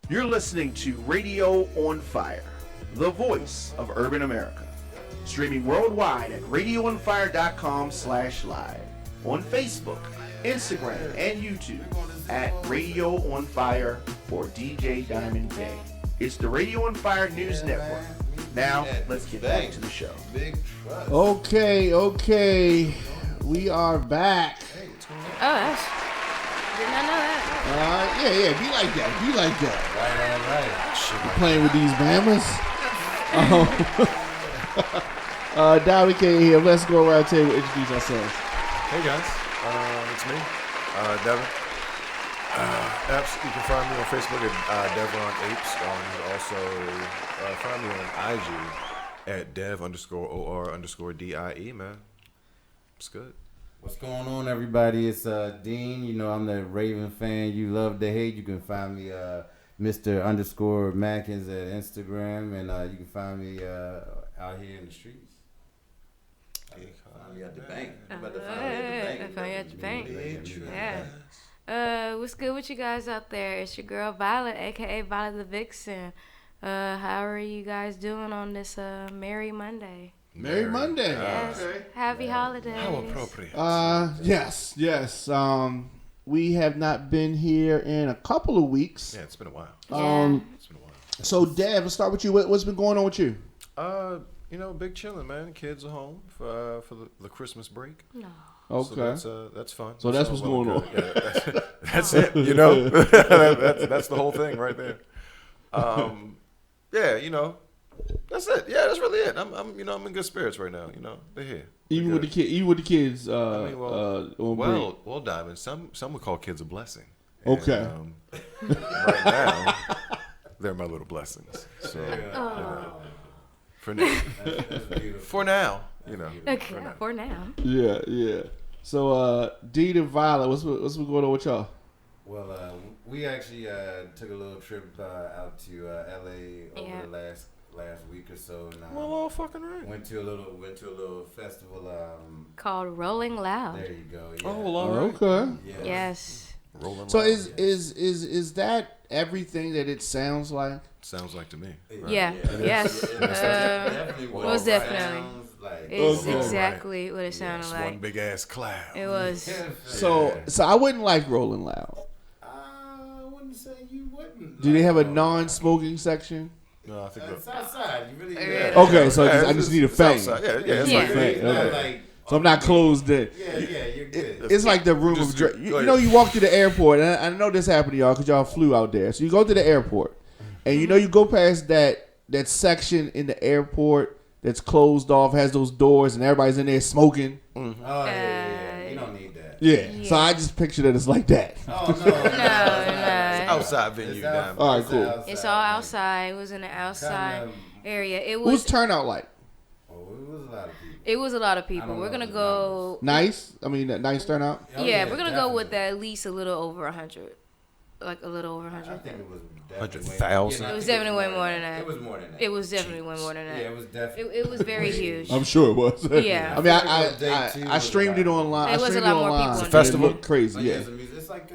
You're listening to Radio on Fire, the voice of urban America. Streaming worldwide at radioonfire.com/live. On Facebook, Instagram, and YouTube at Radio on Fire or DJ Diamond Day. It's the Radio on Fire News Network. Now, let's get back to the show. Okay. We are back. Oh, that's... Did not know that. Yeah. Be like that. Right. Playing with these Bamas. Dowdy K here. Let's go around the table and introduce ourselves. Hey guys, it's me, Devin. Apps, you can find me on Facebook at Devon Apes. You can also find me on IG at Dev_OR_DIE, man. It's good. What's going on, everybody? It's Dean. You know, I'm the Raven fan. You love to hate. You can find me Mr_Mackins at Instagram, and you can find me out here in the streets. Find me at the bank. I found you at the bank. Yeah. What's good with you guys out there? It's your girl Violet, aka Violet the Vixen. How are you guys doing on this Merry Monday? Merry Monday. Yes. Okay. Happy holidays. How appropriate. Yes. We have not been here in a couple of weeks. Yeah, it's been a while. Yeah. So Dev, let's start with you. What's been going on with you? Big chilling, man. Kids are home for the Christmas break. No. Okay. So that's fun. So that's what's going on. Yeah, that's it. That's the whole thing right there. That's it. Yeah, that's really it. I'm in good spirits right now. They're here. Even with the kids. Well, Diamond. Some would call kids a blessing. Okay. And, right now, they're my little blessings. So, for now. For now, Okay, for now. Yeah. So Dean and Violet, what's been going on with y'all? Well, we actually took a little trip out to LA over the last week or so. And, well, all fucking right. Went to a little festival. Called Rolling Loud. There you go. Yeah. Oh, all right. Okay. Yeah. Yes. Rolling So loud. is that everything that it sounds like? Sounds like to me. Right. Yeah. Yes. Definitely Most definitely. Sounds like. It's Okay. exactly what it sounded It's like. one big ass cloud. It was. So I wouldn't like Rolling Loud. I wouldn't say you wouldn't. Do they have a non-smoking section? No, I think It's outside. You really. Okay, so I just need a fang. Yeah, it's Yeah. like Fang, It's not okay. like. So I'm not closed in. Yeah, you're good. It's like the room Just of go you ahead. know, you walk through the airport, and I know this happened to y'all because y'all flew out there. So you go to the airport, and you go past that section in the airport that's closed off, has those doors, and everybody's in there smoking. Oh yeah. You don't need that. Yeah. So I just picture that it's like that. Oh no. No. outside venue. Diamond. All right, cool. It's all outside. It was in the outside Kinda, area. It Who's was. turnout like? Oh, it was a lot of people. It was a lot of I people. don't We're know gonna the go. Nice. I mean, nice turnout. Oh, Yeah, we're gonna go with definitely. at least a little over 100. Like a little over I 100. think it was 100,000? It was definitely way more than that. It was more than that. It was definitely way more than Yeah, that. it was definitely. It was very huge. I'm sure it was. Yeah. I mean, I streamed it online. It was I a streamed lot it more online. people It's a festival? It looked crazy. Like, Yeah. it's music. It's like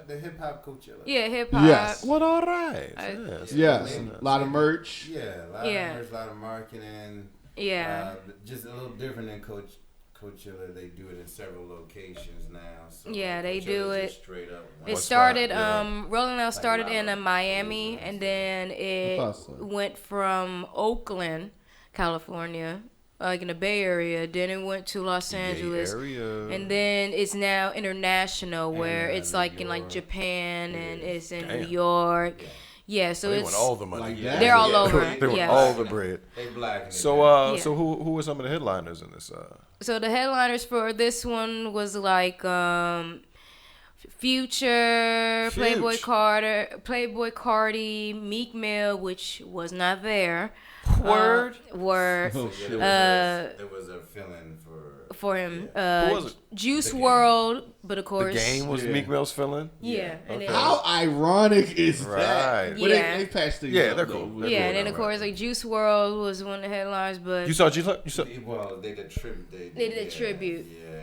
the hip hop Coachella. Yeah, hip hop. Yes. What all right? I- Yes. A lot of merch. Yeah, a lot Yeah. of merch, a lot of marketing. Yeah. Just a little different than Coachella. They do it in several locations now. So Yeah, they Coachella's do it. just straight up. It one started, spot, yeah. Rolling Loud started in Miami, and then it Awesome. went from Oakland, California, like in the Bay Area. Then it went to Los Angeles, and then it's now international, where it's New like in like York. Japan, and it's in Damn. New York. Yeah, so They it's want all the money. Like that? they're all Yeah. over. They want Yeah. all the bread. They black. in So, it. Yeah. so who were some of the headliners in this? So the headliners for this one was like Future, Playboy Future. Carter, Playboy Cardi, Meek Mill, which was not there. Word. Word. Oh, Yeah, shit. there was a feeling For him. Who was it? Juice The Game. WRLD, but of The course. game was Yeah. Meek Mill's feeling. Yeah. And then, How ironic is that? Right. But Yeah. they patched things Yeah, up, they're though. cool. They're yeah, cool and then now, of course like Juice WRLD was one of the headlines, but You saw? Well, they did tribute. They did a tribute. Yeah.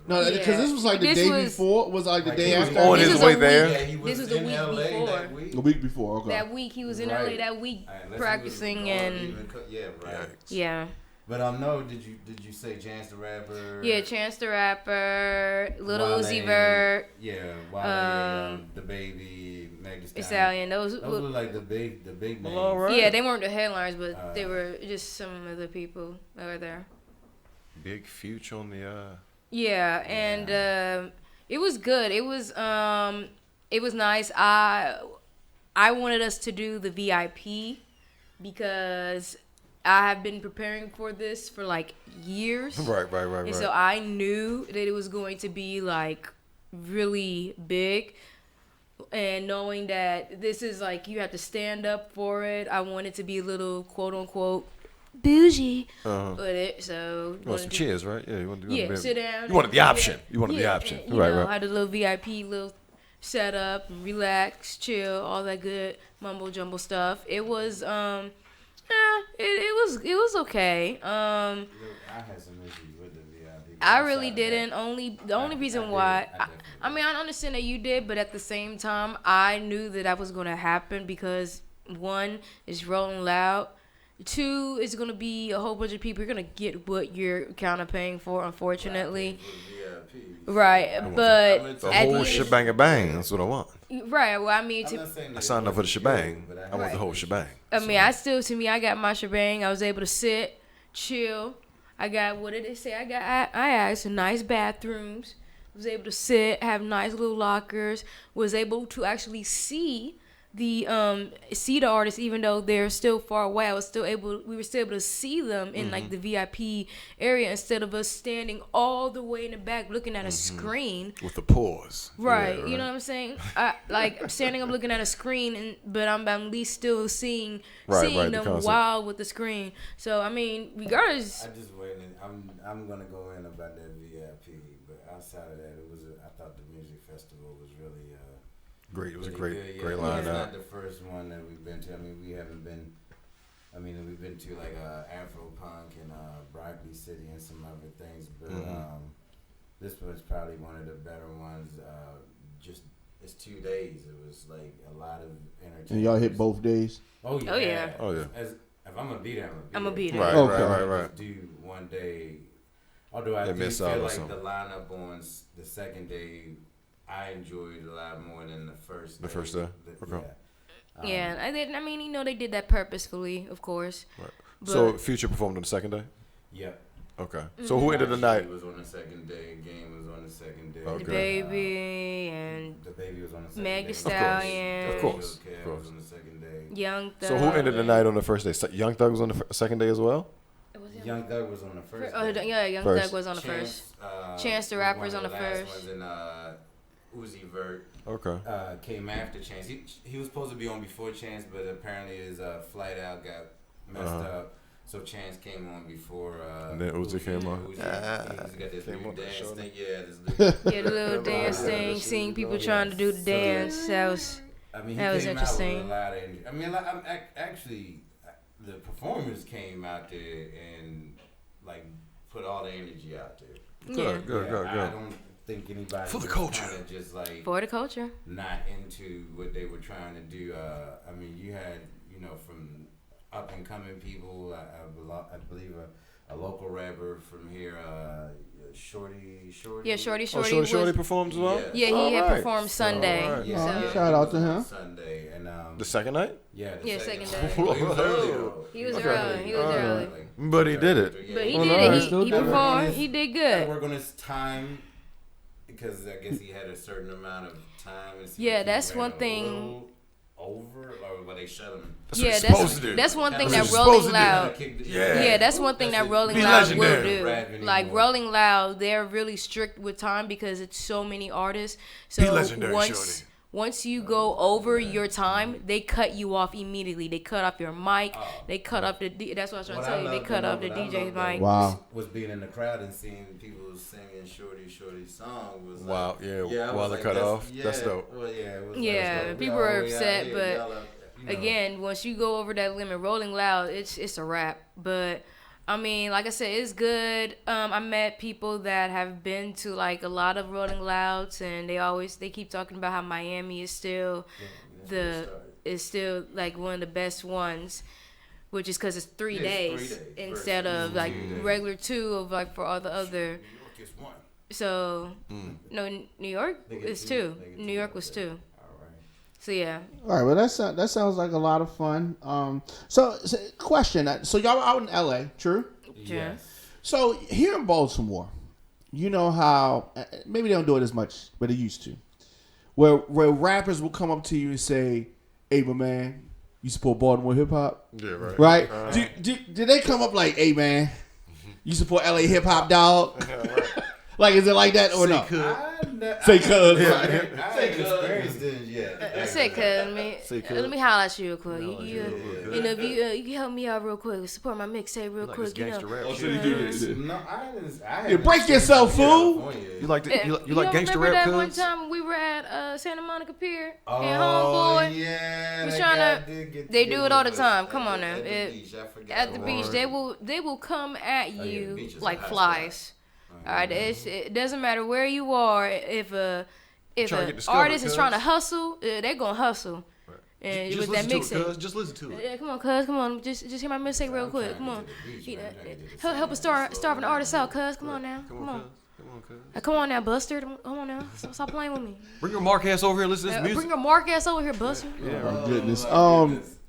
No, because this was like the day before. Was like the day after. On his way there. Yeah, he was This was the in week LA before. that week. The week before. Okay. That week he was in LA. That week practicing and yeah. But no, did you say Chance the Rapper? Yeah, Chance the Rapper, Lil Uzi Vert. Yeah, Wale, the Baby, Meg Thee Stallion. Those were like the big names. Right. Yeah, they weren't the headliners, but they were just some of the people that were there. Big Future on the. Yeah, and it was good. It was nice. I wanted us to do the VIP because I have been preparing for this for like years. Right. And so I knew that it was going to be like really big. And knowing that this is like you have to stand up for it, I wanted to be a little quote unquote bougie with it. So you want some cheers, right? Yeah, you want to sit down. You wanted the option. You wanted the option. And, right. I had a little VIP, little setup, relax, chill, all that good mumbo jumbo stuff. It was it was okay. I had some issues with the VIP. I really didn't. The only reason why. I mean, I understand that you did, but at the same time, I knew that was going to happen because one, it's Rolling Loud. Two, it's going to be a whole bunch of people. You're going to get what you're kind of paying for, unfortunately. Right, but the whole shebang bang. That's what I want. Right. Well, I mean, I signed up for the shebang. I want the whole shebang. I mean, I got my shebang. I was able to sit, chill. I got, what did they say? I asked nice bathrooms. Was able to sit, have nice little lockers. Was able to actually see the artists, even though they're still far away. We were still able to see them in like the VIP area instead of us standing all the way in the back looking at a screen with the pause. Right, yeah, you know what I'm saying? Like standing up looking at a screen, but I'm at least still seeing them wild with the screen. So I mean, regardless. I just waited. I'm gonna go in about that VIP, but outside of that, I thought the music festival was really. Great. It was really a great good. lineup. It's not the first one that we've been to. I mean, we've been to like Afro Punk and Broccoli City and some other things, but this was probably one of the better ones. Just it's 2 days. It was like a lot of entertainment. And y'all hit both days? Oh yeah. If I'm gonna be there, I'm gonna be there. Right. Do one day. Although I do feel like the lineup on the second day, I enjoyed a lot more than the first. The first day. Okay. Yeah, I did. I mean, they did that purposefully, of course. Right. So Future performed on the second day. Yep. Okay. So who ended the night? Was on the second day. Game was on the second day. Okay. The Baby and the Baby was on the second Meg day. Thee Stallion. Of course. Was on the second day. Young Thug. So who ended the night on the first day? Young Thug was on the second day as well. Young Thug was on the first. Young Thug was on the first. Chance the Rapper was on the first. And Uzi Vert. Okay. Came after Chance. He was supposed to be on before Chance, but apparently his flight out got messed up. So Chance came on before. And then Uzi came on. He's got this new dance thing. The little dance thing. Seeing people trying to do the dance. That was interesting. Out with a lot of energy. I mean, I'm actually, the performers came out there and like put all the energy out there. Good. I don't think anybody for the culture. Just like for the culture. Not into what they were trying to do. I mean, you had from up and coming people. I believe a local rapper from here, Shorty. Yeah, Shorty. Shorty performed as well. Yeah, he had performed Sunday. Shout out to him. Sunday and the second night. Yeah, second day. He was early. But he did it. But he did it. He performed. He did good. Work on his time because I guess he had a certain amount of time. Yeah, that's one thing. Over or what they shut him. That's one thing that Rolling Loud. Yeah, that's one thing that Rolling Loud will do. Like Rolling Loud, they're really strict with time because it's so many artists. So once you go over your time, they cut you off immediately. They cut off your mic. They cut off the. That's what I was trying to tell you. They cut off the DJ's mic. Wow. Was being in the crowd and seeing people singing Shorty's song was wow. While they cut off. That's dope. Well, people were upset, but again, once you go over that limit, Rolling Loud, it's a wrap. But I mean, like I said, it's good. I met people that have been to like a lot of Rolling Louds, and they keep talking about how Miami is still like one of the best ones, which is because it's 3 days instead of like regular 2 of like for all the other. New York is 1. So no, New York is 2. New York was 2. So yeah. All right, well that sounds like a lot of fun. So question. So y'all out in LA, true? Yes. So here in Baltimore, you know how maybe they don't do it as much, but they used to. Where rappers will come up to you and say, "Hey, my man, you support Baltimore hip hop?" Yeah, right. Right? Do they come up like, "Hey, man, you support LA hip hop, dog?" Like, is it like that or no? Say cuz. I haven't experienced it yet. Say cuz, let me holler at you real quick. You know, if you can help me out real quick, support my mixtape real quick. You know. No, I didn't. Break yourself, fool. You like gangster remember rap? that one Cuz? time we were at Santa Monica Pier and Oh, Homeboy yeah. was that trying guy to. did get They to do get it all the with time. us Come on now. At the beach. I forgot At the the beach, word. they will come at the you beach is a like hot flies. All right, it doesn't matter where you are. If Trying to an get discovered, artist is cuz. trying to hustle, they're gonna hustle. And Just with that listen to it, mixtape. cuz. Just listen to it. Yeah, come on, cuz. Come on. Just hear my mixtape real quick. Come on. Help a starving artist out, cuz. Come on now. Come on. Come on now, Buster. Come on now. Stop playing with me. Bring your Mark ass over here and listen to this music. Bring your Mark ass over here, Buster. Oh, goodness.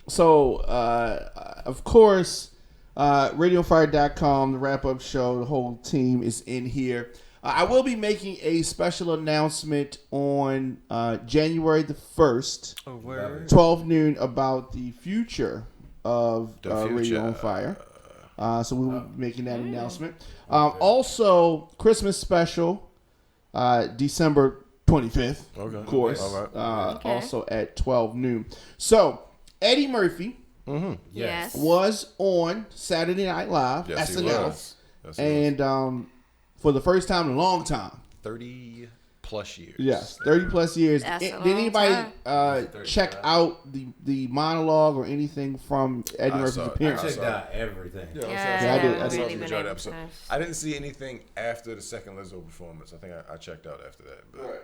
So, of course, RadioFire.com, the wrap-up show, the whole team is in here. I will be making a special announcement on January the 1st, 12 noon, about the future of Radio on Fire. So we will be making that announcement. Also, Christmas special, December 25th, of course, also at 12 noon. So, Eddie Murphy Yes. was on Saturday Night Live, Yes, he SNL, was. Yes, he and for the first time in a long time. 30 plus years. Yes, 30 plus years. That's a Did long anybody time. check out the monologue or anything from Eddie Murphy's saw it. appearance? I checked out everything. Yeah, I did. I've I saw really the been majority able episode. to. I didn't see anything after the second Lizzo performance. I think I checked out after that.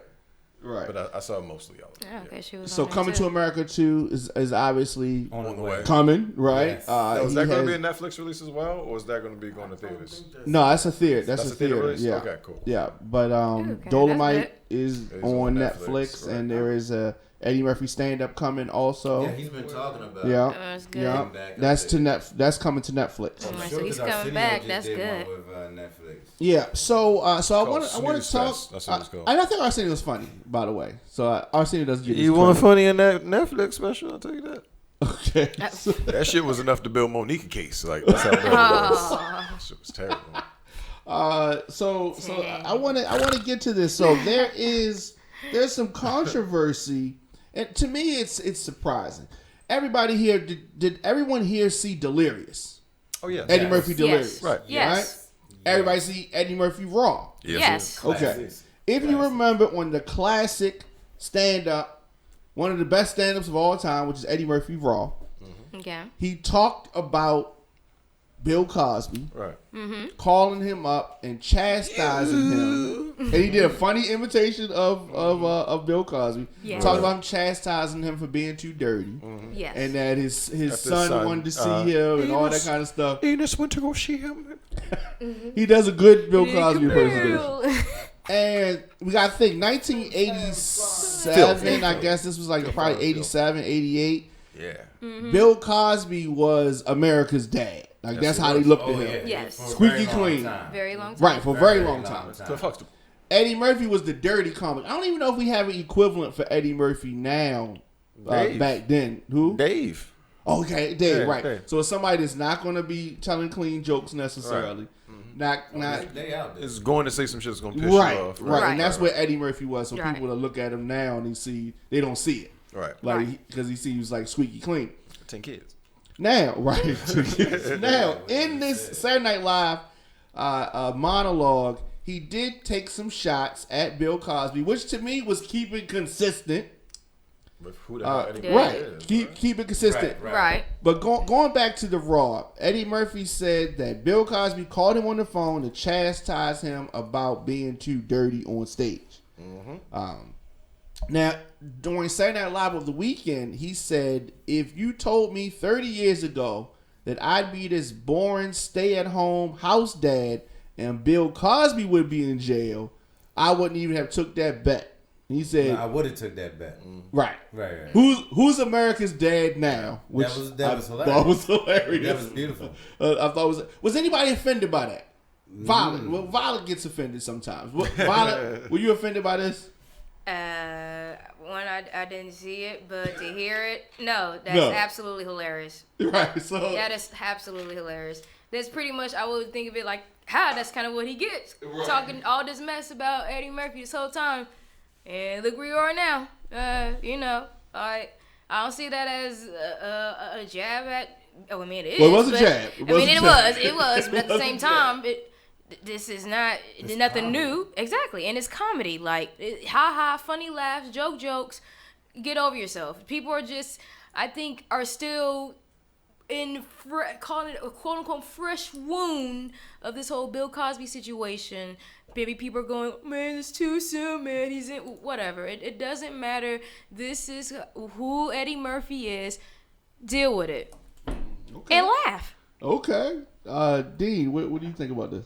Right. But I saw mostly all of it. Yeah, okay, she was So on there Coming too. to America 2 is obviously On the way. coming, right? Yes. Is he that going to has- be a Netflix release as well, or is that going to be going to theaters? No, that's a theater. That's a theater. release? Yeah. Okay, cool. Yeah, but Okay, Dolomite that's is It's on on Netflix, Netflix, right. and there is a Eddie Murphy stand up coming also. Yeah, he's been talking about Yeah. That's good. Yeah, Getting back that's up to there. That's coming to Netflix. I'm like, Sure, so he's 'cause coming Arsenio back. just That's did good. one with Netflix. Yeah, so I want to Snooze talk. Fest. That's what it's called. I think Arsenio was funny, by the way. So Arsenio doesn't get. You his want credit. funny in that Netflix special? I'll tell you that. Okay. That shit was enough to build Monique a case. Like that's how bad it was. That shit was terrible. So I want to get to this. So there's some controversy, and to me it's surprising. Everybody here did everyone here see Delirious? Oh yeah, Eddie Murphy Delirious, Yes. Right. Yes. Everybody see Eddie Murphy Raw. Yes. Okay. Classics. If you remember when the classic stand-up, one of the best stand-ups of all time, which is Eddie Murphy Raw, Okay. he talked about Bill Cosby, Right. calling him up and chastising him. And he did a funny imitation of Bill Cosby. Yeah. Talking about him chastising him for being too dirty. Yes. And that his That's son, son. wanted to see him and all that kind of stuff. Enos went to go see him. He does a good Bill Cosby impersonation. And we got to think, 1987, I guess this was like probably 87, 88. Yeah. Bill Cosby was America's dad. Like, that's he how they was. looked at Oh, him. yeah. Yes. For a Squeaky very long clean. time. Very long time. Right, for a very long time. Cliff Huxtable. Eddie Murphy was the dirty comic. I don't even know if we have an equivalent for Eddie Murphy now. Dave. Back then. Who? Dave. Okay, Dave, Yeah, right. Dave. So it's somebody that's not going to be telling clean jokes necessarily. Not They out there. Is going to say some shit that's going to piss right, you off. right, Right. and that's where Eddie Murphy was. So Right. people that look at him now and they don't see it, Right. like Right. because he seems like squeaky clean. 10 kids. Now, right now in this Saturday Night Live monologue, he did take some shots at Bill Cosby, which to me was keeping consistent. But who the hell Eddie right. Murphy is? Keep it consistent. Right. But going back to the Raw, Eddie Murphy said that Bill Cosby called him on the phone to chastise him about being too dirty on stage. Now, during Saturday Night Live of the weekend, he said, if you told me 30 years ago that I'd be this boring stay-at-home house dad and Bill Cosby would be in jail, I wouldn't even have took that bet. He said, No, I would have took that bet. right. Right. Who's America's dad now? Which that was hilarious. Thought was hilarious. That was beautiful. I thought was anybody offended by that? Violet. Well, Violet gets offended sometimes. Violet, were you offended by this? One, I didn't see it, but to hear it, no, that's No. absolutely hilarious. Right. So That is absolutely hilarious. That's pretty much, I would think of it like, that's kind of what he gets. Right. Talking all this mess about Eddie Murphy this whole time. And look where you are now. I don't see that as a jab at, it is. Well, it was a but- jab. It was, but at the same time, this is not nothing new. Exactly. And it's comedy. Like, ha, funny laughs, jokes. Get over yourself. People are just, I think, are still calling it a quote unquote fresh wound of this whole Bill Cosby situation. Maybe people are going, man, it's too soon, man. He's in whatever. It doesn't matter. This is who Eddie Murphy is. Deal with it. Okay. And laugh. Okay. Dean, what do you think about this?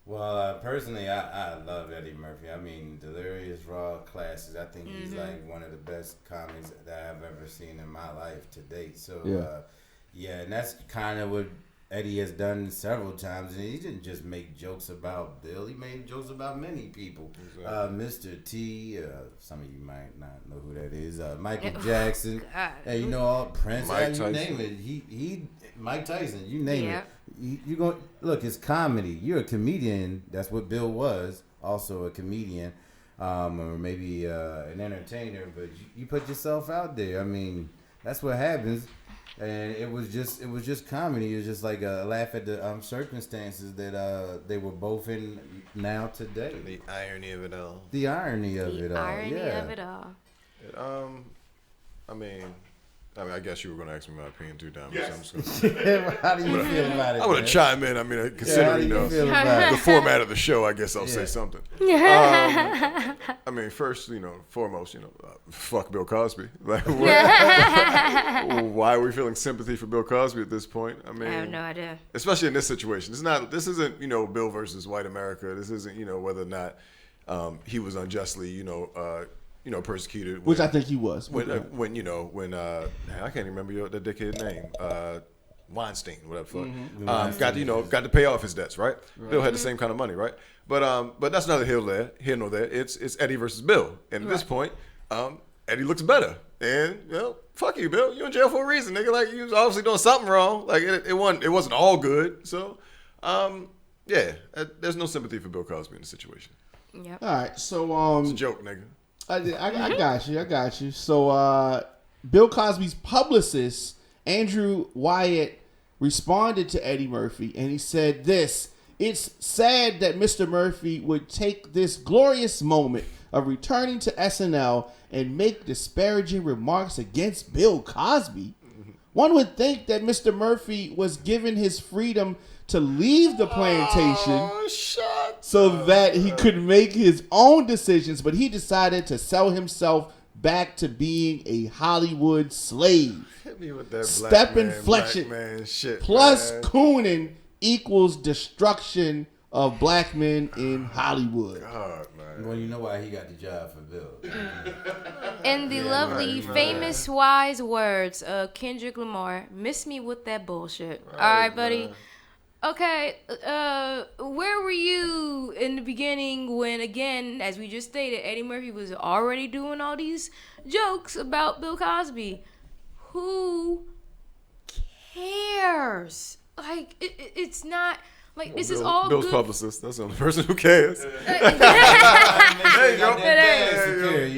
Well, personally, I love Eddie Murphy. I mean, Delirious, Raw, Classics. I think he's like one of the best comics that I've ever seen in my life to date. So, and that's kind of what Eddie has done several times. And he didn't just make jokes about Bill. He made jokes about many people. Exactly. Mr. T, some of you might not know who that is. Michael Jackson. And, all Prince. Mike you Tyson. name it. He Mike Tyson. You name Yeah. it. You go look. It's comedy. You're a comedian. That's what Bill was. Also a comedian, or maybe an entertainer. But you put yourself out there. I mean, that's what happens. And it was just comedy. It was just like a laugh at the circumstances that they were both in now today. The irony of it all. The irony of it all. Irony Yeah. of it all. I guess you were going to ask me my opinion too, Diamond. Yes. So I'm just gonna, How do you feel about it? I'm going to chime in. I mean, how considering do you feel about the it? format of the show, I guess I'll say something. I mean, first, foremost, fuck Bill Cosby. Like, why are we feeling sympathy for Bill Cosby at this point? I mean, I have no idea. especially in this situation. This isn't Bill versus white America. This isn't Mm-hmm. whether or not he was unjustly persecuted. Which I think he was. When I can't even remember the dickhead name. Weinstein, whatever. Got to pay off his debts, right? Bill had the same kind of money, right? But that's neither here nor there. It's Eddie versus Bill, and at this point, Eddie looks better. And fuck you, Bill. You in jail for a reason, nigga. Like, you was obviously doing something wrong. Like, it wasn't all good. So, there's no sympathy for Bill Cosby in the situation. Yep. All right, so It's a joke, nigga. I got you. So Bill Cosby's publicist, Andrew Wyatt, responded to Eddie Murphy, and he said this: "It's sad that Mr. Murphy would take this glorious moment of returning to SNL and make disparaging remarks against Bill Cosby. One would think that Mr. Murphy was given his freedom to leave the plantation so that he could make his own decisions, but he decided to sell himself back to being a Hollywood slave. Hit me with that Step black inflection man shit, plus man. cooning equals destruction of black men in Hollywood." God, man. Well, you know why he got the job for Bill. In the lovely, famous, wise words of Kendrick Lamar, miss me with that bullshit. All right, buddy. Man. Okay, where were you in the beginning when, again, as we just stated, Eddie Murphy was already doing all these jokes about Bill Cosby? Who cares? Like, it's not... Like, this is all Bill's good. publicist. That's the only person who cares. There you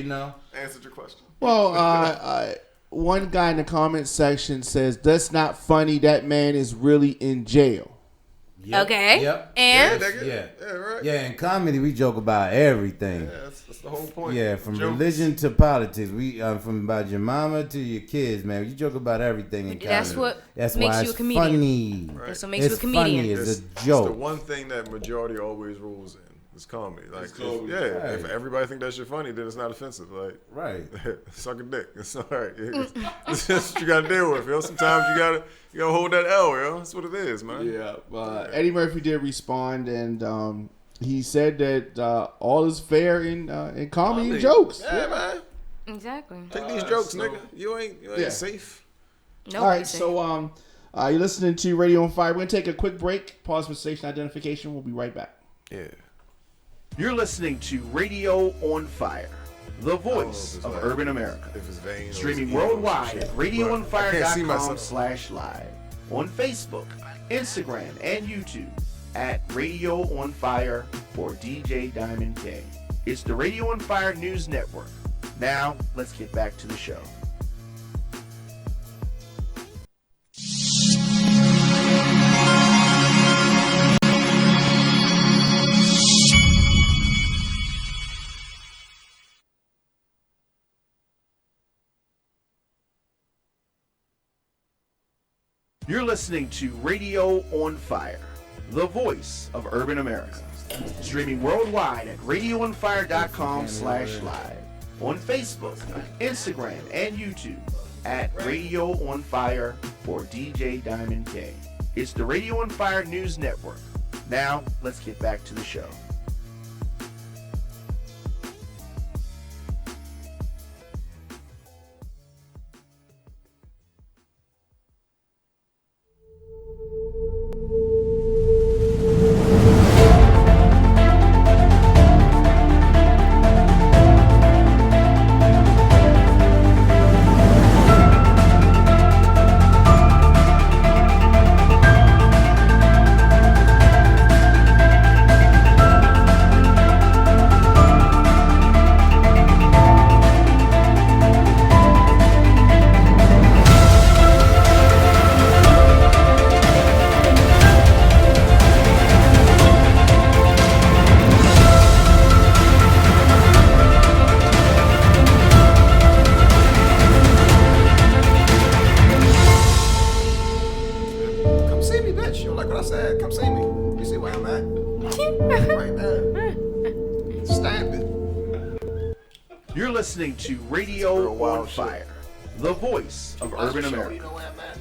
go. Answered your question. Well, one guy in the comment section says, "That's not funny. That man is really in jail." Yep. Okay. Yep. And Yeah. Right. Yeah, in comedy we joke about everything. Yeah, that's the whole point. Yeah, from Jokes. religion to politics. We from about your mama to your kids, man. You joke about everything in comedy. That's what That's makes why you a it's comedian. funny. Right. that's what makes you a It's comedian. funny. It's a It's joke. the one thing that majority always rules in. It's comedy. Like, comedy. if everybody think that shit funny, then it's not offensive. Like, Right. suck a dick. It's all right. It's just what you gotta deal with, yo. Sometimes you gotta hold that L, yo. That's what it is, man. Yeah. Eddie Murphy did respond, and he said that all is fair in comedy and jokes. Yeah, man. Exactly. Take these jokes, nigga. You ain't safe. No. All right, so you're listening to Radio on Fire. We're gonna take a quick break. Pause for station identification. We'll be right back. Yeah. You're listening to Radio on Fire, the voice it's of like- urban America. If it's vain, or Streaming it's evil or worldwide shit. at But I can't see myself. radioonfire.com/live. On Facebook, Instagram, and YouTube at Radio on Fire for DJ Diamond K. It's the Radio on Fire News Network. Now, let's get back to the show. You're listening to Radio on Fire, the voice of urban America. Streaming worldwide at radioonfire.com/live. On Facebook, Instagram, and YouTube at Radio on Fire for DJ Diamond K. It's the Radio on Fire News Network. Now, let's get back to the show. Come see me, bitch. You like what I said? Come see me. You see where I'm at? Right there. Stamp it. You're listening to Radio on Fire, the voice of urban America.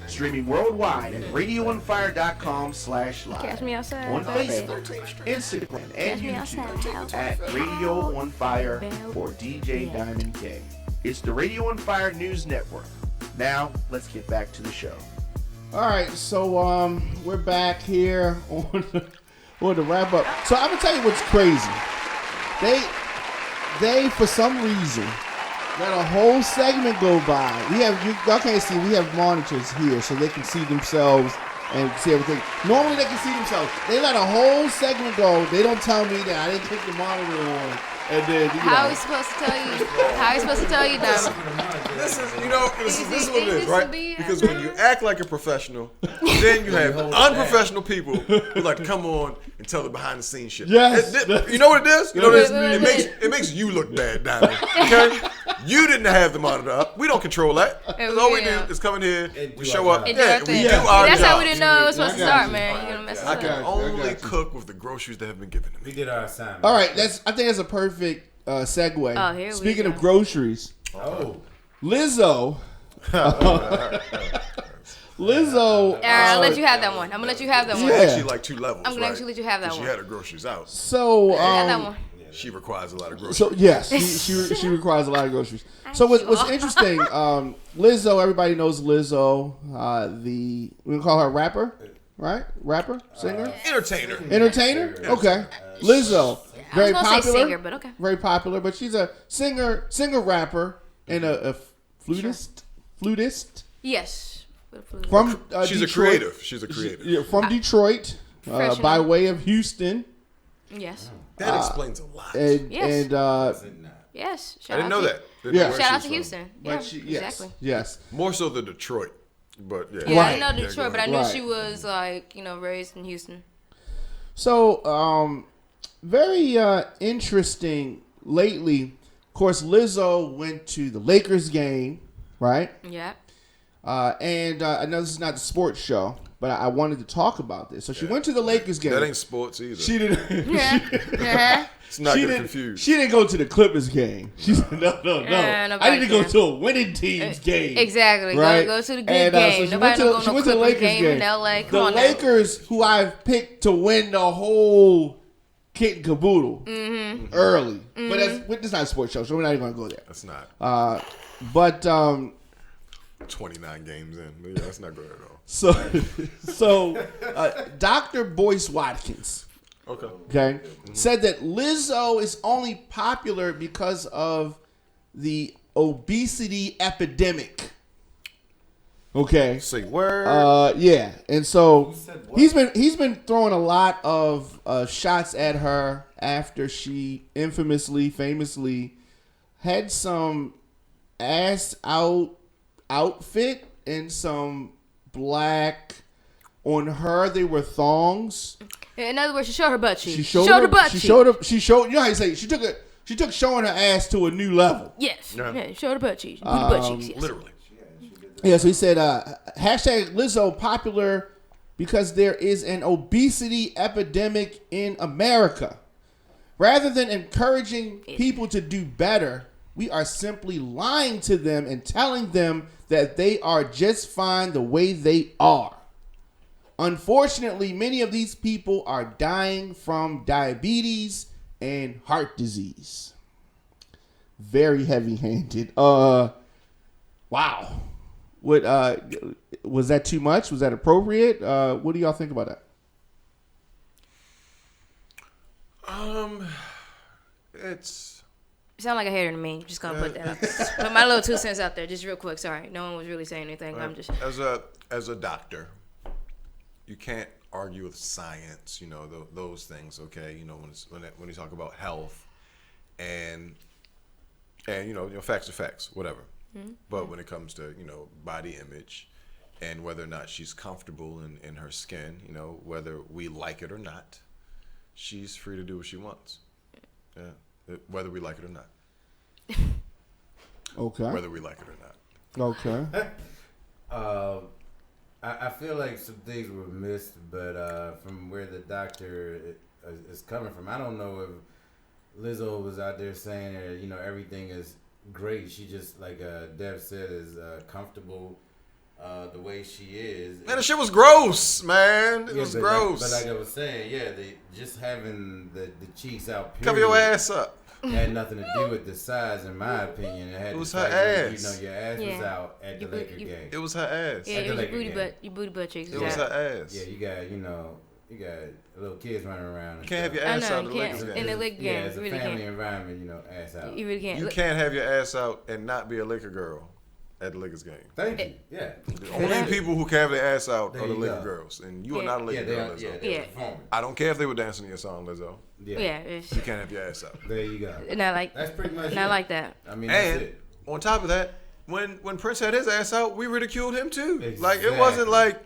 Streaming worldwide at radioonfire.com/live. Catch me outside. On baby. Facebook, Instagram, and Catch me YouTube outside. at Radio on Fire for DJ Diamond K. It's the Radio on Fire News Network. Now, let's get back to the show. All right, so we're back here on the wrap up. So I'm gonna tell you what's crazy. They for some reason let a whole segment go by. Y'all can't see. We have monitors here so they can see themselves and see everything. Normally they can see themselves. They let a whole segment go. They don't tell me that I didn't click the monitor on. And then How are we supposed to tell you? How are we supposed to tell you, Diamond? This is what it is, This right? will be- Because when you act like a professional, then you have unprofessional people who like to come on and tell the behind the scenes shit. Yes. You know what it is? You know what it is? Wait. It makes you look bad, Diamond. Okay? You didn't have the monitor up. We don't control that. Because all we do is come in here, we show up, And do our yeah, we thing. do our That's how we job. didn't know it was supposed to I got start, you. man. You're gonna mess I us can up. only cook with the groceries that have been given to We me. did our assignment. all right, I think that's a perfect segue. Oh, here we Speaking go. of groceries, Oh. Lizzo. Lizzo. I'll let you have that one. I'm gonna let you have that one. Yeah. Actually, like 2 levels. I'm gonna right? actually let you have that 'Cause one. She had her groceries out. So Have that one. She requires a lot of groceries. So yes, she requires a lot of groceries. So what's interesting, Lizzo, everybody knows Lizzo, we call her rapper, right? Rapper, singer, Entertainer. entertainer. Okay, Lizzo, very I was gonna say popular, singer, but okay. very popular. But she's a singer, rapper, and a flutist Yes. from She's Detroit. a creative. She's a creative. Yeah, from Detroit, Fresh by enough. way of Houston, Yes. That explains a lot. and Yes. Yes. I didn't know that. Didn't Yeah. know where Shout she out was to from. Houston. but Yeah, she, exactly. yes. More so than Detroit. But yeah. Yeah, I Right. didn't know Detroit, but I knew Right. she was like, raised in Houston. So, very interesting lately. Of course, Lizzo went to the Lakers game, right? Yeah. And I know this is not the sports show, but I wanted to talk about this. So she went to the Lakers game. That ain't sports either. She didn't. Yeah. It's not she get didn't, confused. She didn't go to the Clippers game. She said, no. I need to go to a winning team's game. Exactly. Right? Go to the good And, game. so Nobody don't go she no went to the Clippers Lakers game in LA. Come the on now. Lakers, who I've picked to win the whole kit and caboodle early. But that's not a sports show, so we're not even going to go there. That's not. But 29 games in. But yeah, that's not good at all. So Dr. Boyce Watkins, okay, said that Lizzo is only popular because of the obesity epidemic. Okay. Say word. Yeah, and so he's been throwing a lot of shots at her after she famously had some ass out outfit and some black on her. They were thongs. In other words, she showed her butt cheeks. She showed her butt cheeks. She showed. You know how you say she took showing her ass to a new level. Yes. Yeah. Showed her butt cheeks. Butt cheeks. Yes. Literally. Yeah, so he said, hashtag Lizzo popular because there is an obesity epidemic in America. Rather than encouraging people to do better, we are simply lying to them and telling them that they are just fine the way they are. Unfortunately, many of these people are dying from diabetes and heart disease. Very heavy-handed. Wow. What was that too much? Was that appropriate? What do y'all think about that? It's You sound like a hater to me. Just gonna put that up. Just put my little 2 cents out there, just real quick. Sorry, no one was really saying anything. I'm just as a doctor, you can't argue with science. You know those things. Okay, you know when you talk about health, and you know facts are facts, whatever. Mm-hmm. But when it comes to body image, and whether or not she's comfortable in her skin, whether we like it or not, she's free to do what she wants. Yeah, whether we like it or not. Okay. Whether we like it or not. Okay. I feel like some things were missed, but from where the doctor is coming from, I don't know if Lizzo was out there saying that everything is great. She just, like Dev said, is comfortable the way she is. Man, the shit was gross, man. It was gross. But like I was saying, they just having the cheeks out. Period, cover your ass up. Had nothing to do with the size, in my opinion. It was to her ass. Your ass was out at the Laker game. It was her ass. Yeah, it was your booty butt cheeks. It was her ass. Yeah, you got little kids running around. You can't have your ass out in the Laker game. Yeah, it's a family environment, ass out. You really can't. You can't have your ass out and not be a Laker girl at the Lakers game. Thank you. Yeah. The only people who can have their ass out are the Laker girls, and you are not a Laker girl, Lizzo. Yeah. I don't care if they were dancing to your song, Lizzo. Yeah. You can't have your ass out. There you go. That's pretty much not like that. I mean, and on top of that, when Prince had his ass out, we ridiculed him too. Exactly. Like it wasn't like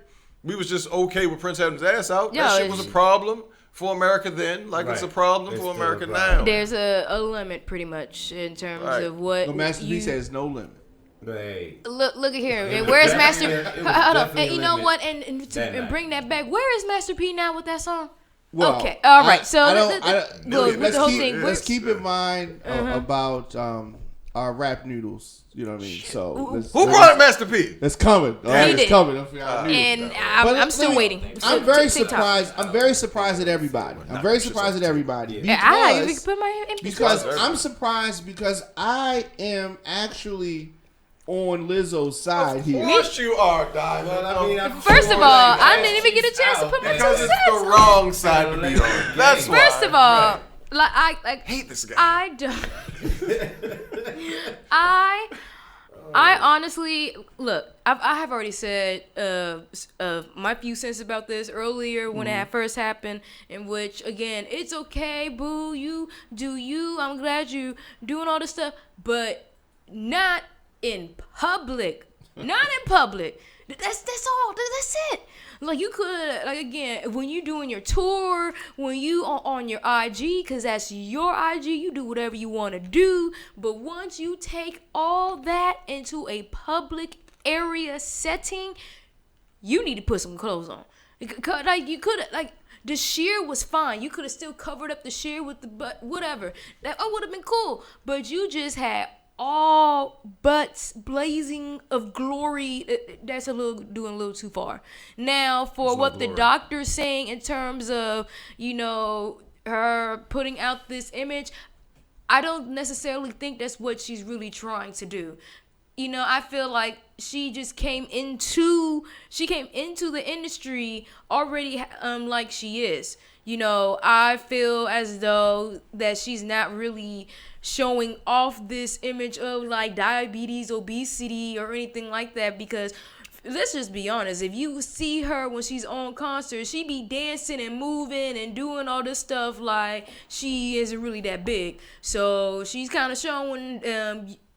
we was just okay with Prince having his ass out. Yo, that shit was a problem for America then, like it's a problem for America now. There's a limit, pretty much, in terms of what. The Master P says no limit. Hey. Look at here. And where's Master? Hold up. And you know what? And bring that back. Where is Master P now with that song? Well, okay. All right. Let's keep in mind about our rap noodles. You know what I mean? So who brought up Master P? It's coming. It's coming. And I'm still waiting. I'm very surprised. I'm very surprised at everybody. I'm very surprised at everybody because I'm surprised because I am actually on Lizzo's side here. Of course you are, Diamond. Well, first of all, I didn't even get a chance to put my because it's the wrong side to be on. That's why. First of all, I hate this guy. I don't. I honestly look. I have already said my few cents about this earlier when it first happened. In which again, it's okay, boo. You do you. I'm glad you doing all this stuff, but not in public. Not in public. That's all. That's it. Like you could, like again, when you doing your tour, when you on your IG, because that's your IG, you do whatever you want to do. But once you take all that into a public area setting, you need to put some clothes on. Like you could, like the sheer was fine. You could have still covered up the sheer with the butt, whatever. That would have been cool. But you just had all butts blazing of glory. That's doing a little too far. Now for what the doctor's saying in terms of, her putting out this image, I don't necessarily think that's what she's really trying to do. I feel like she just came into the industry already like she is. I feel as though that she's not really showing off this image of like diabetes, obesity, or anything like that, because let's just be honest, if you see her when she's on concert, she be dancing and moving and doing all this stuff like she isn't really that big. So she's kind of showing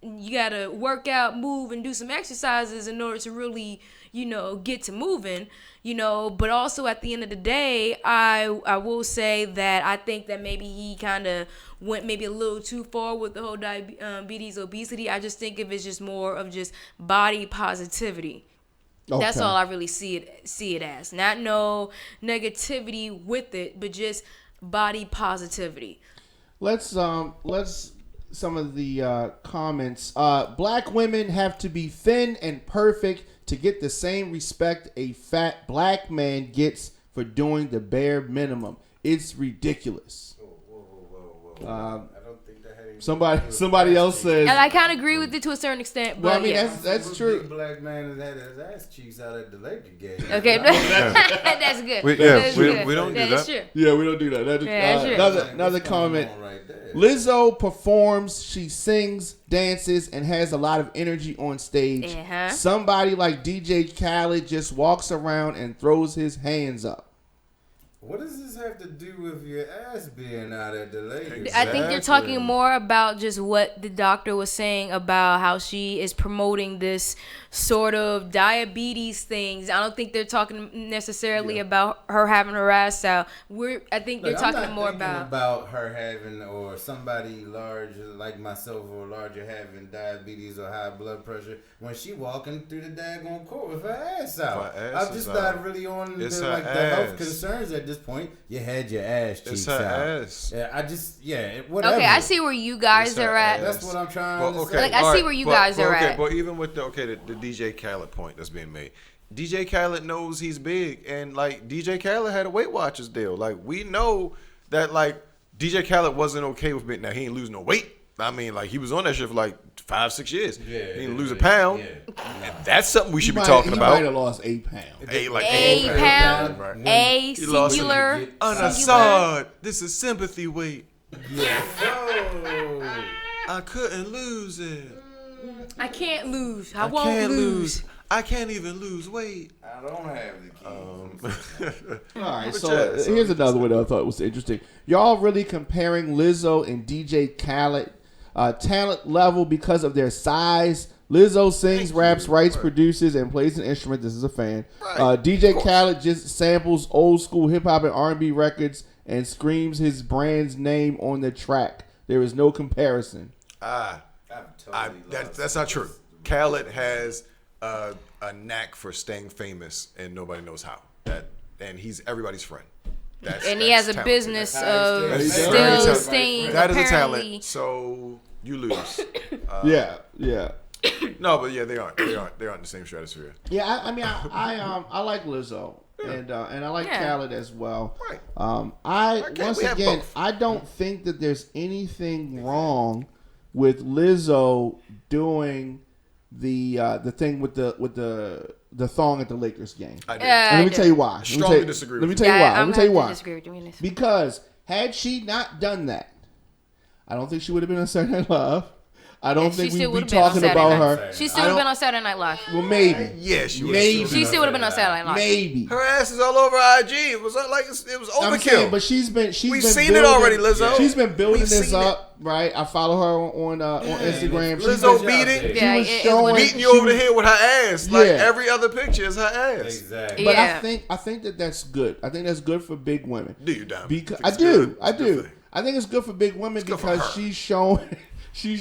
you gotta work out, move, and do some exercises in order to really, get to moving, but also at the end of the day, I will say that I think that maybe he kind of went maybe a little too far with the whole diabetes, obesity. I just think of it just more of just body positivity. Okay. That's all I really see it as. Not no negativity with it, but just body positivity. Let's some of the comments. Black women have to be thin and perfect to get the same respect a fat black man gets for doing the bare minimum. It's ridiculous. Whoa. I don't think that had anything somebody else says. And I kind of agree with it to a certain extent. But well, I mean, that's true. Big black man that had his ass cheeks out at the Laker game. Okay, that's good. We don't do that. True. Yeah, we don't do that. That's true. Another comment. Lizzo performs, she sings, dances, and has a lot of energy on stage. Uh-huh. Somebody like DJ Khaled just walks around and throws his hands up. What does this have to do with your ass being out at the Lakers? I think they're talking more about just what the doctor was saying about how she is promoting this sort of diabetes things. I don't think they're talking necessarily about her having her ass out. I think they're talking more about her having, or somebody large like myself or larger having diabetes or high blood pressure when she walking through the daggone court with her ass out. I'm just not really on the health concerns at this point. You had your ass cheeks out. Ass. Yeah, whatever. Okay, I see where you guys are at. That's what I'm trying to say. Like, I see where you guys are at. But even with the DJ Khaled point that's being made, DJ Khaled knows he's big, and like DJ Khaled had a Weight Watchers deal. Like we know that like DJ Khaled wasn't okay with it. Now he ain't losing no weight. I mean, like he was on that shit for like 5-6 years. Yeah, he didn't lose a pound. Yeah. And that's something we should be talking about. He might have lost 8 pounds. 8 pounds. Right. A singular. Unassad. This is sympathy weight. Yeah. I couldn't lose it. I can't lose. I won't lose. I can't even lose weight. I don't have the keys. All right, so here's another one that I thought was interesting. Y'all really comparing Lizzo and DJ Khaled talent level because of their size. Lizzo sings, raps, writes, produces, and plays an instrument. This is a fan. DJ Khaled just samples old school hip hop and R&B records and screams his brand's name on the track. There is no comparison. That's not true. Khaled has a knack for staying famous, and nobody knows how. And he's everybody's friend. And he has a business of still staying. That is a talent. So you lose. Yeah. No, but yeah, they aren't in the same stratosphere. Yeah, I mean, I like Lizzo, and I like Khaled as well. Right. I don't think that there's anything wrong with Lizzo doing the thing with the thong at the Lakers game. Let me tell you why. Strongly disagree. Let me tell you why. Because had she not done that, I don't think she would have been on Saturday Night Live. I don't And she think still we'd be would've been on talking Saturday about Night. her. She still would have been on Saturday Night Live. Well, maybe. Yeah, she Maybe. was. She still would have been on Saturday Night Live. Maybe. Her ass is all over IG. It was like it was I'm saying, overkill. but she's been We've been seen it building- already, Lizzo. She's been building We've this seen up, right? I follow her on Instagram. She's Lizzo been- beating, Yeah, was it showing- was beating you over the head with her ass. Like Yeah. every other picture is her ass. Exactly. But Yeah. I think that's good. I think that's good for big women. Do you, Dom? Because Think I it's do. good? I It's a good do. thing. I think it's good for big women good for because her. she's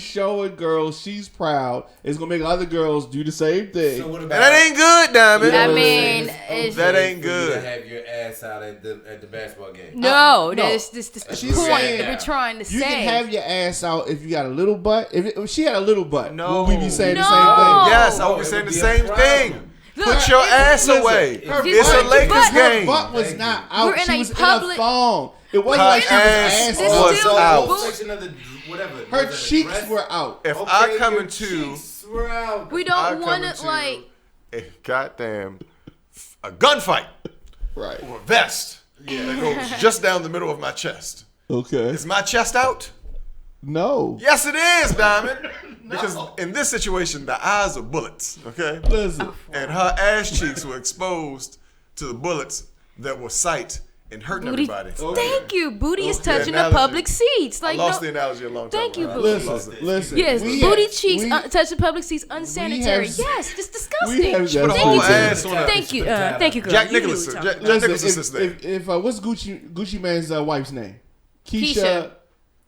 showing girls she's proud. It's gonna make other girls do the same thing. So what And about that ain't good, Diamond. I mean, it's, That ain't for you good. to have your ass out at the basketball game. no, no. that's this She's point saying that we're trying to You say. can have your ass out if you got a little butt. If she had a little butt, No. would we be saying the No. same thing? Yes, I No, would be it saying would the be a same problem. thing. Look, Put your ass Listen, away. her It's a butt- Lakers but- Her game. butt was not out. We're in She a was in a public- thong. It wasn't Her like she was ass ass This out. was still- out. Boo- Section of the whatever. Her Was it a cheeks dress? were out. If Okay, I come your into cheeks were out. we I don't come want into to like. a goddamn a gunfight Right. or a vest that goes just down the middle of my chest. Okay. Is my chest out? No. Yes, it is, Diamond. Because in this situation, the eyes are bullets, okay? Listen. And her ass cheeks were exposed to the bullets that were sight and hurting Booty, everybody. thank you. Booty is Okay. touching the Analogy. public seats. I Like lost no, the analogy a long time Thank you, ago. Booty. Listen. Yes, we booty have- cheeks we- touching public seats unsanitary. have- Yes, just disgusting. we have Put a just- whole Thank you, ass on her. thank you, thank you, girl. Jack You knew Nicholson. what we were talking Jack about. Nicholson Listen, sister. if what's Gucci Mane's wife's name? Keisha, Keisha.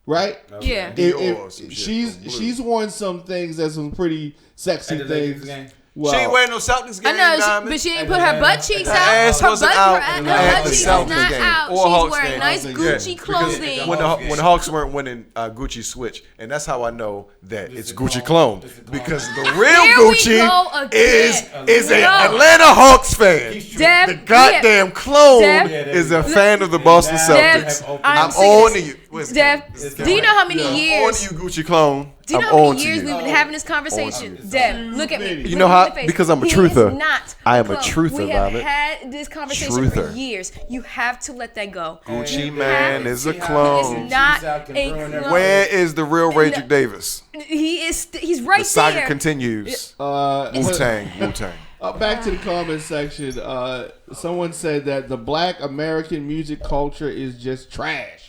right? Yeah. Dior or some shit, blue. She's worn some things that's some pretty sexy At the Lakers things. game? Well, She ain't wearing no Celtics I game, know, Diamond. but she ain't put her butt cheeks Her out. ass Her wasn't butt, out her at butt the cheeks is Celtics not game out. or She's Hawks wearing game. nice Yeah, Gucci because clothing. when the Hawks weren't winning, Gucci switched, and that's how I know that it's a Gucci clone. clone. It's a clone. Because the real There we Gucci go again. is an No. Atlanta Hawks fan. Deb, The goddamn yeah. clone Deb- is a fan of the Boston Deb, Celtics. I'm I'm sick of on to this. you. Listen, Deb, listen. do you know how many I'm on years? to you, Gucci clone. Do you I'm know how on many to years you. we've been having this conversation? Deb, look at me. You Look know me how- in the face. because I'm a He truther. is not I am a clone. truther, We have Violet. had this conversation for Truther. years. You have to let that go. Gucci You Man have is a to. clone. He is not Cheeks out can a ruin clone. Where is the real Rachel Davis? He is. He's right The saga there. continues. but- Wu-Tang, Wu-Tang. back to the comment section. Someone said that the Black American music culture is just trash.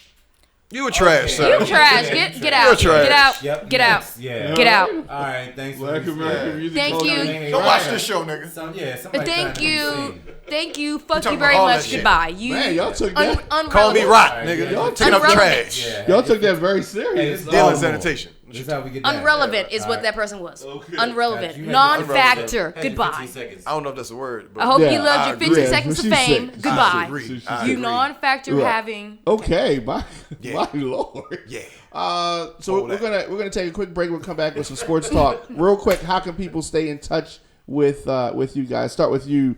You a trash, sir. You trash. Get out. You're trash. Get out. Yep, Get out. next, yeah. Get out. All right, thanks. Black for American music Thank culture. you. Hey, Don't right. watch this show, nigga. Somebody Thank trying to you. sing. Thank you. Fuck talking you very about all that much. shit. Goodbye. You. Man, y'all took that. Call me unrelevant. rock, Alright, nigga. yeah. Taking up the Unrelevant. trash. Yeah, Y'all took that very serious. Hey, this is Dealing Baltimore. sanitation. This is how we get down. Unrelevant is what Alright. that person was. Okay. Unrelevant. You had your- Non-factor. had your Goodbye. 15 seconds. I don't know if that's a word, but I hope Yeah, you loved I your agree. 15 Yeah, seconds of what she fame. said. Goodbye. agree. I You agree. non-factor Right. having. Okay, my Yeah. lord. Yeah. So Hold we're that. gonna take a quick break. We'll come back with some sports talk. Real quick, how can people stay in touch with you guys? Start with you,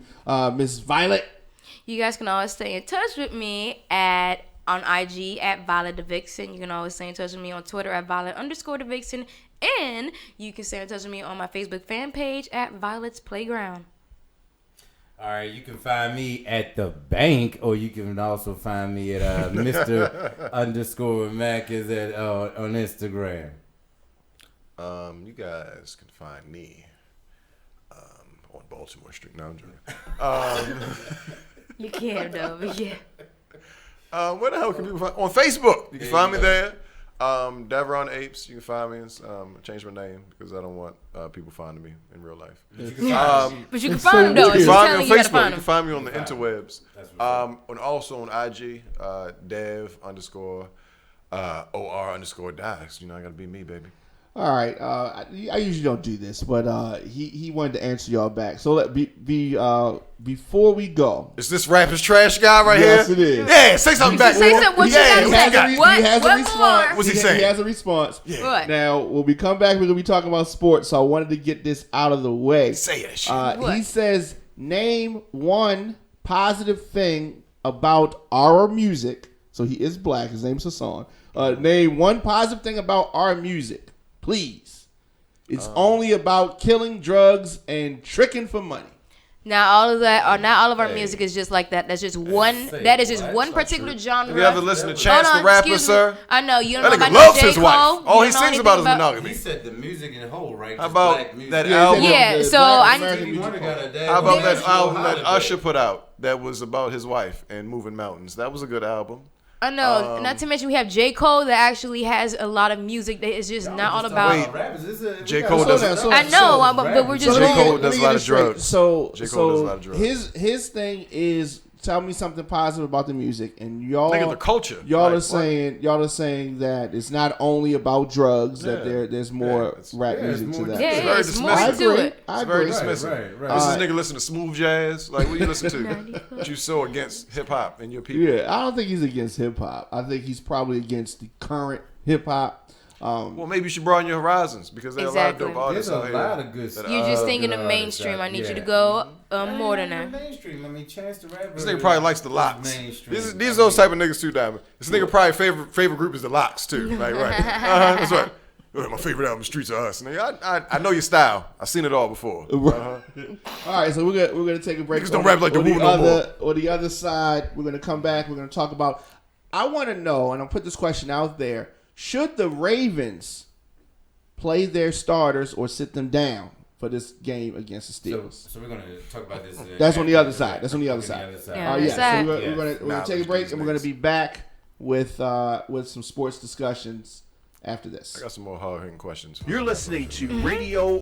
Miss Violet. You guys can always stay in touch with me on IG at Violet the Vixen. You can always stay in touch with me on Twitter at Violet_the Vixen. And you can stay in touch with me on my Facebook fan page at Violet's Playground. All right, you can find me at the bank, or you can also find me at Mr_Mac is at on Instagram. You guys can find me on Baltimore Street. No, I'm joking. You can though, but yeah. Where the hell can people find? On Facebook. You can find me there. Devron Apes. You can find me. I changed my name because I don't want people finding me in real life. But you can find But you can It's find so them though. weird. She's Find me telling on you, you gotta Facebook. find You them. can find me on the interwebs. That's what's up. And also on IG, Dev_OR_Dice. You know, I gotta be me, baby. All right. I usually don't do this, but he wanted to answer y'all back. So before we go, Is this rapper's trash guy right Yes, here? it is. Yeah, say something back. Say nigga. something. What you Yeah, gotta what say? you got? he What? has a What response. more? What's he saying? He has a response. What? Now, when we come back, we're gonna be talking about sports. So I wanted to get this out of the way. Say that shit. What? He says, name one positive thing about our music. So he is black. His name's Hassan. Name one positive thing about our music, please. It's only about killing, drugs, and tricking for money. Not all of that, or not all of our music is just like that. That's just one. That is just one particular genre. Have you ever listened to Chance the Rapper, sir? I know you don't That know nigga about loves J. his Cole. wife. All You he don't know sings about is anything monogamy. He said the music in whole, right? How Just about black music. that Yeah, album? Yeah, so I need. How about that album that Usher put out that was about his wife and moving mountains? That was a good album. I know. Not to mention we have J. Cole that actually has a lot of music that is just not all about. J. Cole doesn't. I know, but we're just. J. Cole does a lot of drugs. So, J. Cole does a lot of drugs. his thing is tell me something positive about the music, and y'all, Nigga, the culture. Y'all Like, are saying that it's not only about drugs. That there's more rap music to that. Yeah, It's it's very more dismissive. to it. I It's very agree. dismissive. Right. This is nigga listen to smooth jazz. Like, what you listen to? But you so against hip hop and your people. Yeah, I don't think he's against hip hop. I think he's probably against the current hip hop. Well, maybe you should broaden your horizons because there are a lot of dope artists There's out a here. lot of good that stuff. You're just thinking good of artists mainstream. out I need you to there. go more than that. Mainstream. I mean, Chance the Rapper. This nigga probably likes the is Locks. mainstream. These are those type of niggas too, Diamond. This nigga probably favorite group is the Locks too. Like, right. That's right. My favorite album, Streets of Us. Nigga, I know your style. I've seen it all before. All right, so we're gonna take a break. Niggas don't rap like the Wu no more. On the other side, we're gonna come back. We're gonna talk about. I want to know, and I'll put this question out there: should the Ravens play their starters or sit them down for this game against the Steelers? So we're gonna talk about this. That's on the other side. That's on the other side. Yeah, Oh yeah. side. So we're gonna take a break, and we're gonna be back with some sports discussions after this. I got some more hard hitting questions. You're listening to Radio